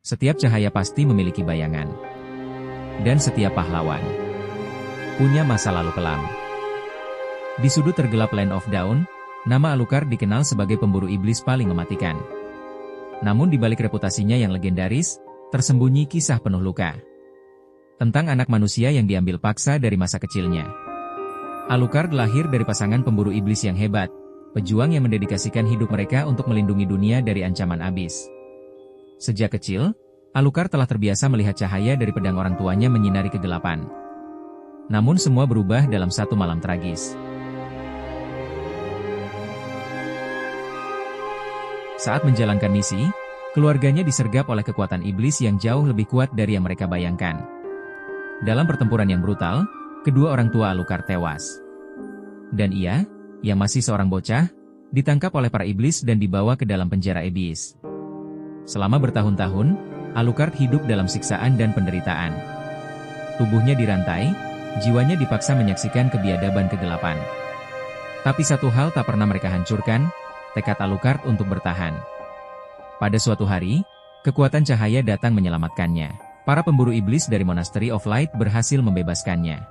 Setiap cahaya pasti memiliki bayangan. Dan setiap pahlawan punya masa lalu kelam. Di sudut tergelap Land of Dawn, nama Alucard dikenal sebagai pemburu iblis paling mematikan. Namun di balik reputasinya yang legendaris, tersembunyi kisah penuh luka. Tentang anak manusia yang diambil paksa dari masa kecilnya. Alucard lahir dari pasangan pemburu iblis yang hebat, pejuang yang mendedikasikan hidup mereka untuk melindungi dunia dari ancaman abis. Sejak kecil, Alucard telah terbiasa melihat cahaya dari pedang orang tuanya menyinari kegelapan. Namun semua berubah dalam satu malam tragis. Saat menjalankan misi, keluarganya disergap oleh kekuatan iblis yang jauh lebih kuat dari yang mereka bayangkan. Dalam pertempuran yang brutal, kedua orang tua Alucard tewas. Dan ia, yang masih seorang bocah, ditangkap oleh para iblis dan dibawa ke dalam penjara iblis. Selama bertahun-tahun, Alucard hidup dalam siksaan dan penderitaan. Tubuhnya dirantai, jiwanya dipaksa menyaksikan kebiadaban kegelapan. Tapi satu hal tak pernah mereka hancurkan, tekad Alucard untuk bertahan. Pada suatu hari, kekuatan cahaya datang menyelamatkannya. Para pemburu iblis dari Monastery of Light berhasil membebaskannya.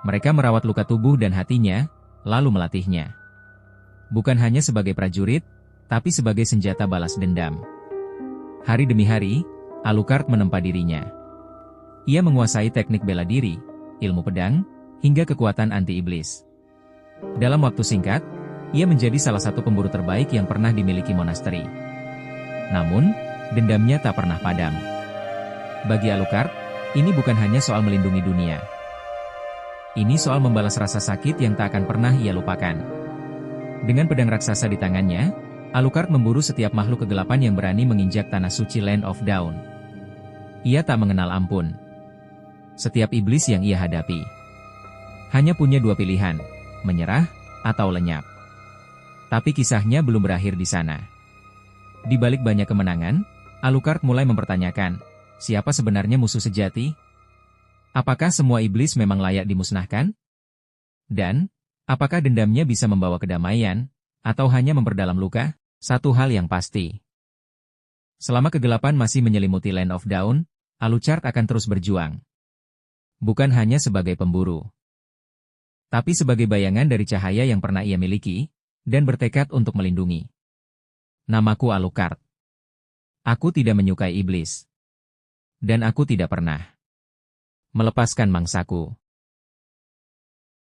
Mereka merawat luka tubuh dan hatinya, lalu melatihnya. Bukan hanya sebagai prajurit, tapi sebagai senjata balas dendam. Hari demi hari, Alucard menempa dirinya. Ia menguasai teknik bela diri, ilmu pedang, hingga kekuatan anti-iblis. Dalam waktu singkat, ia menjadi salah satu pemburu terbaik yang pernah dimiliki monasteri. Namun, dendamnya tak pernah padam. Bagi Alucard, ini bukan hanya soal melindungi dunia. Ini soal membalas rasa sakit yang tak akan pernah ia lupakan. Dengan pedang raksasa di tangannya, Alucard memburu setiap makhluk kegelapan yang berani menginjak tanah suci Land of Dawn. Ia tak mengenal ampun. Setiap iblis yang ia hadapi hanya punya dua pilihan, menyerah atau lenyap. Tapi kisahnya belum berakhir di sana. Di balik banyak kemenangan, Alucard mulai mempertanyakan, siapa sebenarnya musuh sejati? Apakah semua iblis memang layak dimusnahkan? Dan, apakah dendamnya bisa membawa kedamaian, atau hanya memperdalam luka? Satu hal yang pasti. Selama kegelapan masih menyelimuti Land of Dawn, Alucard akan terus berjuang. Bukan hanya sebagai pemburu, tapi sebagai bayangan dari cahaya yang pernah ia miliki, dan bertekad untuk melindungi. Namaku Alucard. Aku tidak menyukai iblis. Dan aku tidak pernah melepaskan mangsaku.